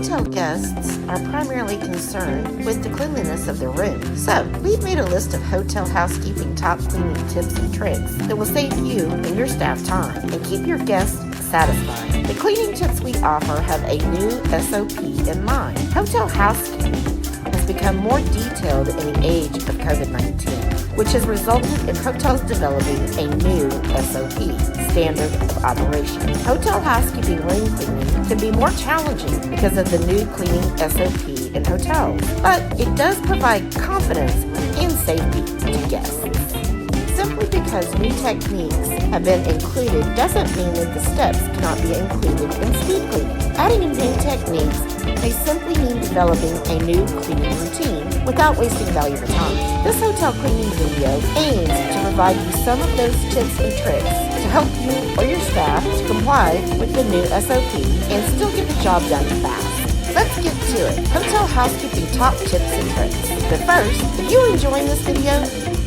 Hotel guests are primarily concerned with the cleanliness of their room. So, we've made a list of hotel housekeeping top cleaning tips and tricks that will save you and your staff time and keep your guests satisfied. The cleaning tips we offer have a new SOP in mind. Hotel housekeeping has become more detailed in the age of COVID-19, which has resulted in hotels developing a new SOP, standard of operation. Hotel housekeeping room cleaning can be more challenging because of the new cleaning SOP in hotels, but it does provide confidence and safety to guests. Simply because new techniques have been included doesn't mean that the steps cannot be included in speed cleaning. Adding in new techniques may simply mean developing a new cleaning routine without wasting valuable time. This hotel cleaning video aims to provide you some of those tips and tricks to help you or your staff to comply with the new SOP and still get the job done fast. Let's get to it. Hotel housekeeping top tips and tricks. But first, if you're enjoying this video,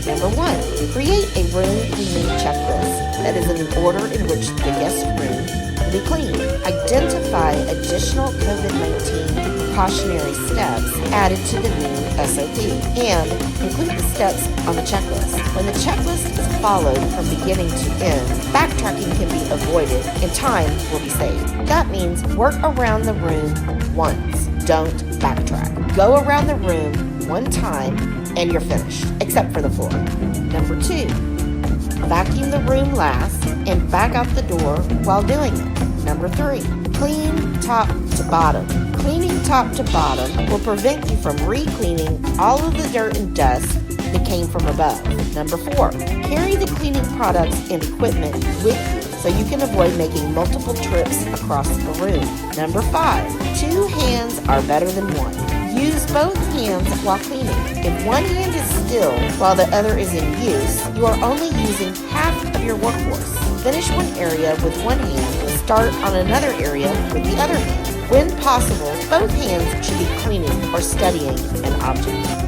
number 1, create a room cleaning checklist that is in the order in which the guest room will be cleaned. Identify additional COVID-19 precautionary steps added to the new SOP and include the steps on the checklist. When the checklist is followed from beginning to end, backtracking can be avoided and time will be saved. That means work around the room once. Don't backtrack. Go around the room one time and you're finished, except for the floor. Number 2, vacuum the room last and back out the door while doing it. Number 3, clean top to bottom. Cleaning top to bottom will prevent you from re-cleaning all of the dirt and dust that came from above. Number 4, carry the cleaning products and equipment with you so you can avoid making multiple trips across the room. Number 5, 2 hands are better than 1. Use both hands while cleaning. If one hand is still while the other is in use, you are only using half of your workforce. Finish one area with one hand and start on another area with the other hand. When possible, both hands should be cleaning or studying an object.